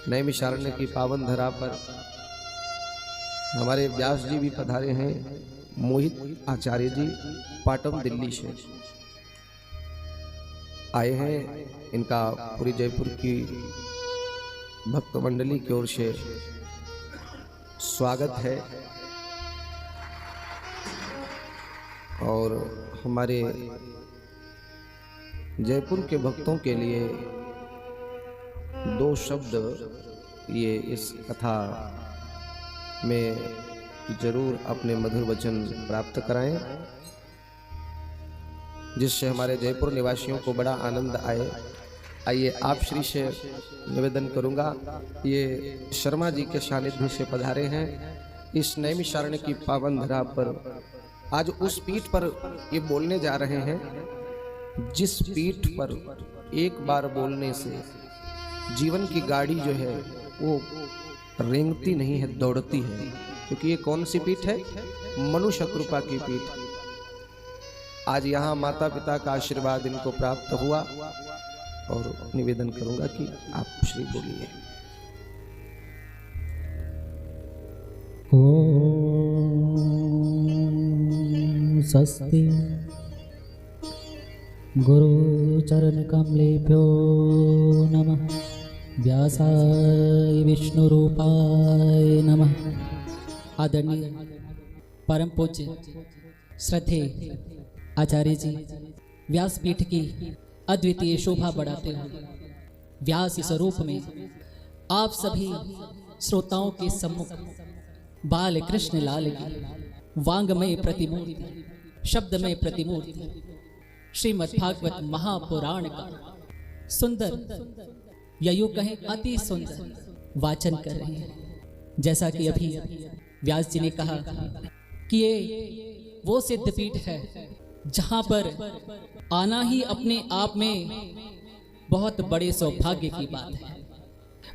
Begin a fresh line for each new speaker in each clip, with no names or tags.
नैमिषारण्य की पावन धरा पर हमारे व्यास जी भी पधारे हैं। मोहित आचार्य जी पाटन दिल्ली से आए हैं। इनका पूरी जयपुर की भक्त मंडली की ओर से स्वागत है। और हमारे जयपुर के भक्तों के लिए दो शब्द ये इस कथा में जरूर अपने मधुर वचन प्राप्त कराएं, जिससे हमारे जयपुर निवासियों को बड़ा आनंद आए। आइए आप श्री से निवेदन करूंगा, ये शर्मा जी के सानिध्य से पधारे हैं। इस नैमिषारण्य की पावन धरा पर आज उस पीठ पर ये बोलने जा रहे हैं जिस पीठ पर एक बार बोलने से जीवन की गाड़ी जो है वो रेंगती नहीं है, दौड़ती है। क्योंकि ये कौन सी पीठ है? मनुष्य कृपा की पीठ। आज यहाँ माता पिता का आशीर्वाद इनको प्राप्त हुआ और निवेदन करूंगा कि आप श्री बोलिए।
ओम स्वस्ति गुरु चरण कमलेभ्यो नमः। व्यासाय विष्णु रूपाय नमः। आदरणीय परम पूज्य श्रद्धे आचार्य जी व्यासपीठ की अद्वितीय शोभा बढ़ाते हुए व्यास स्वरूप में आप सभी श्रोताओं के सम्मुख बाल कृष्ण लाल की वांगमय प्रतिमूर्ति, शब्दमय प्रतिमूर्ति श्रीमद् भागवत महापुराण का सुंदर या यूं कहें अति सुंदर वाचन कर रहे हैं। जैसा कि अभी व्यास जी ने कहा कि ये वो सिद्धपीठ है जहां पर आना ही अपने आप में बहुत बड़े सौभाग्य की बात है।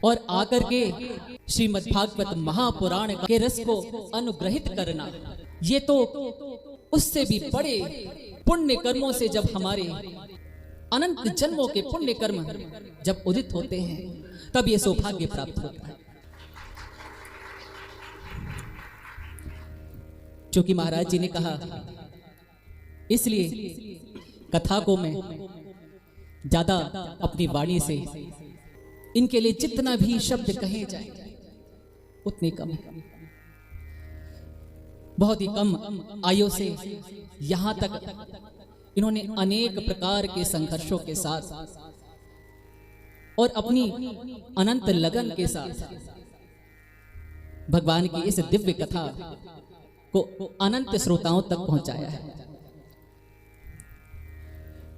और आकर के श्रीमद् भागवत महापुराण के रस को अनुग्रहित करना, ये तो उससे भी बड़े पुण्य कर्मों से, जब हमारे अनंत जन्मों के पुण्य कर्म जब उदित होते हैं तब ये सौभाग्य प्राप्त होता है। क्योंकि महाराज जी ने कहा, इसलिए कथा को मैं ज्यादा अपनी वाणी से इनके लिए जितना भी शब्द कहे जाए उतने कम है। बहुत ही कम आयु से यहां तक इन्होंने अनेक प्रकार के संघर्षों के साथ और अपनी अनंत लगन के साथ भगवान की इस दिव्य कथा को अनंत श्रोताओं तक पहुंचाया है।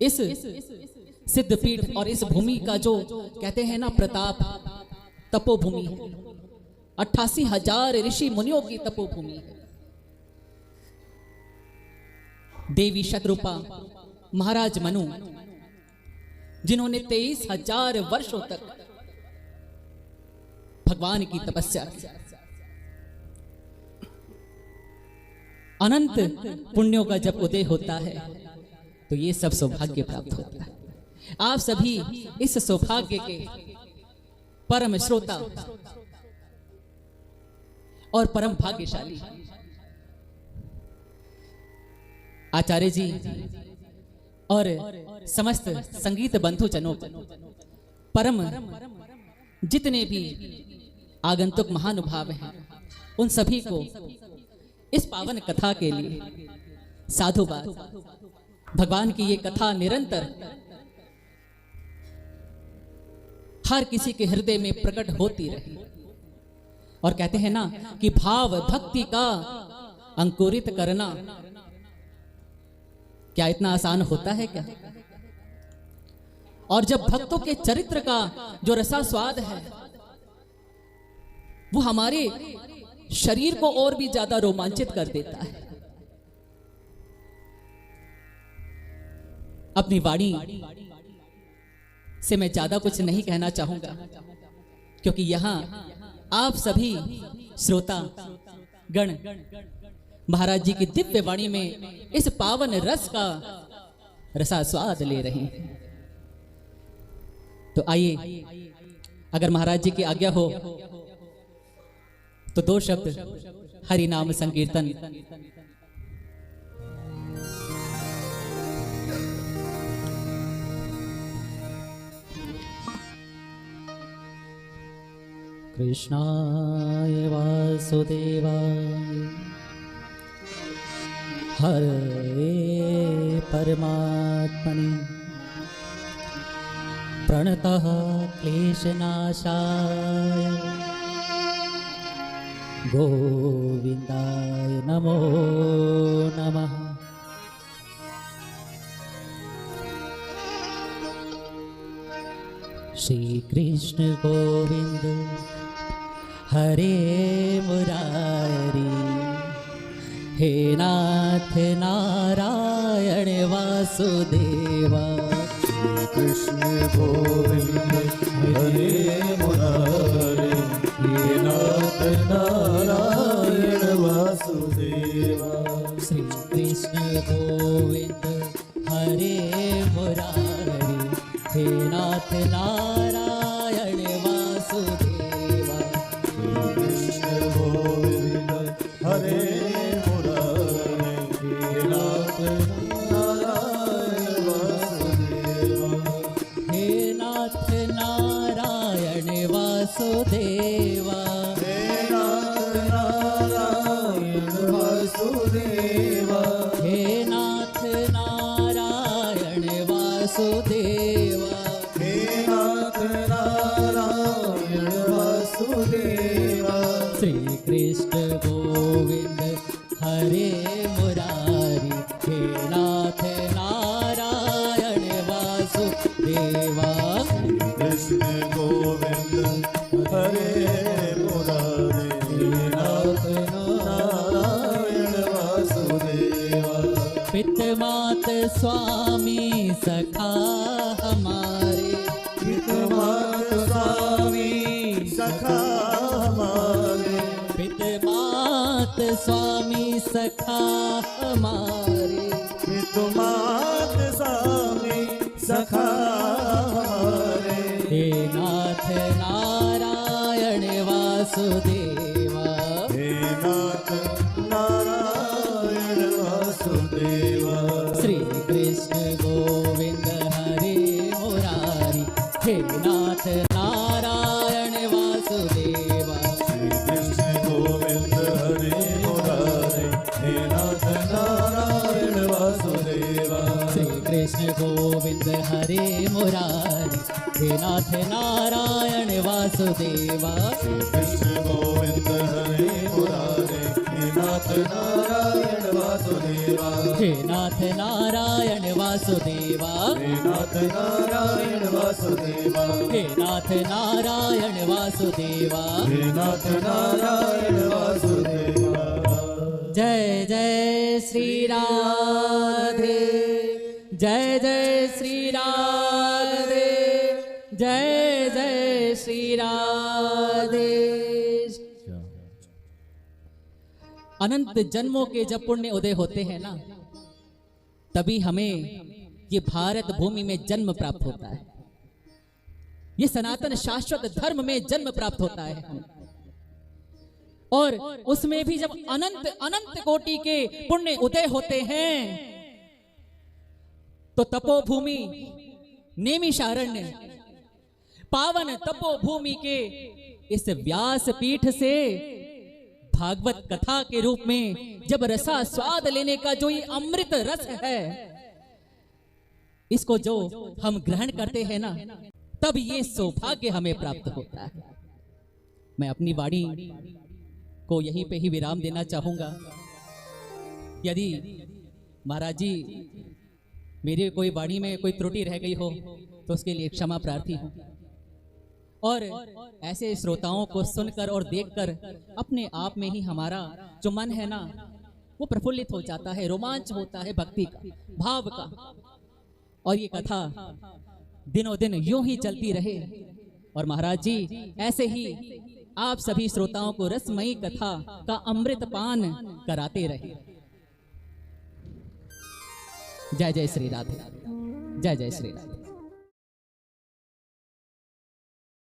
इस सिद्धपीठ और इस भूमि का जो कहते हैं ना प्रताप, तपोभूमि है। 88,000 ऋषि मुनियों की तपोभूमि है। देवी शतरूपा महाराज मनु, जिन्होंने 23,000 वर्षों तक भगवान की तपस्या की, अनंत पुण्यों का जब उदय होता है तो ये सब सौभाग्य प्राप्त होता है। आप सभी इस सौभाग्य के परम श्रोता और परम भाग्यशाली। आचार्य जी और समस्त संगीत बंधुजनों को, परम जितने भी आगंतुक महानुभाव हैं, उन सभी को इस पावन कथा के लिए साधुवाद। भगवान की ये कथा निरंतर हर किसी के हृदय में प्रकट होती रही। और कहते हैं ना कि भाव भक्ति का अंकुरित करना क्या इतना आसान होता है क्या? और जब भक्तों के चरित्र का जो रसास्वाद है वो हमारे शरीर को और भी ज्यादा रोमांचित कर देता है। अपनी वाणी से मैं ज्यादा कुछ नहीं कहना चाहूंगा, क्योंकि यहां आप सभी श्रोता गण महाराज जी की दिव्य वाणी में इस पावन रस का रसास्वाद ले रहे हैं। तो आइए अगर महाराज जी की आज्ञा हो तो 2 शब्द हरि नाम संकीर्तन। कृष्णाय वासुदेवाय हरे परमात्मने प्रणतः क्लेशनाशाय गोविंदाय नमो नमः। श्री कृष्ण गोविंद हरे मुरारी, हे नाथ नारायण वासुदेवा।
कृष्ण गोविंद हरे मुरारी, हे नाथ नारायण वासुदेवा।
श्री कृष्ण गोविंद हरे मुरारी, हे नाथ नारायण वासुदेवा।
कृष्ण गोविंद हरे मुरारी, हे नाथ नारायण वासुदेवा।
हे नाथ नारायण वासुदेवा।
हे नाथ नारायण वासुदेवा।
हे नाथ नारायण वासुदेवा।
हे नाथ नारायण वासुदेवा।
श्री कृष्ण गोविंद हरे मुरारी, हे नाथ नारायण वासुदेवा।
कृष्ण गोविंद हरे मुरारी, हे नाथ नारायण वासुदेवा।
पित मात स्वामी सखा हमारे,
पित मात स्वामी सखा हमारे।
पित मात स्वामी सखा हमारे।
पित मात स्वामी सखा हमारे।
हे नाथ नारायण वासुदेवा।
हे नाथ नारायण वासुदेवा।
श्री कृष्ण गोविंद हरे मुरारी, हे नाथ नारायण वासुदेवा।
श्री कृष्ण गोविंद हरे मुरारी, हे नाथ नारायण वासुदेवा।
श्री कृष्ण गोविंद हरे मुरारी, हे नाथ नारायण वासुदेवा।
कृष्ण गोविंद हरे मुरारी, हे नाथ नारायण वासुदेवा।
हे नाथ नारायण वासुदेवा।
हे नाथ नारायण वासुदेवा।
हे नाथ नारायण वासुदेवा।
हे नाथ नारायण वासुदेवा।
जय जय श्री राधे, जय जय श्री राधे, जय जय श्री राधे। अनंत जन्मों के जब पुण्य उदय होते हैं ना, तभी हमें ये भारत भूमि में जन्म प्राप्त होता है। ये सनातन शाश्वत धर्म में जन्म प्राप्त होता है। और उसमें भी जब अनंत अनंत कोटि के पुण्य उदय होते हैं, तो तपोभूमि नेमिषारण्य पावन तपोभूमि के इस व्यास पीठ से भागवत कथा के रूप में जब रसा स्वाद लेने का जो ये अमृत रस है, इसको जो हम ग्रहण करते हैं ना, तब ये सौभाग्य हमें प्राप्त होता है। मैं अपनी वाणी को यहीं पे ही विराम देना चाहूंगा। यदि महाराज जी मेरी कोई वाणी में कोई त्रुटि रह गई हो तो उसके लिए क्षमा प्रार्थी हूं। और ऐसे श्रोताओं को सुनकर और देखकर अपने आप में ही हमारा जो मन है ना, वो प्रफुल्लित हो जाता है, रोमांच होता है भक्ति का, भाव का। और ये कथा दिनों दिन यूं ही चलती रहे और महाराज जी ऐसे ही आप सभी श्रोताओं को रसमयी कथा का अमृत पान कराते रहे। जय जय श्री राधे, जय जय श्री राधे।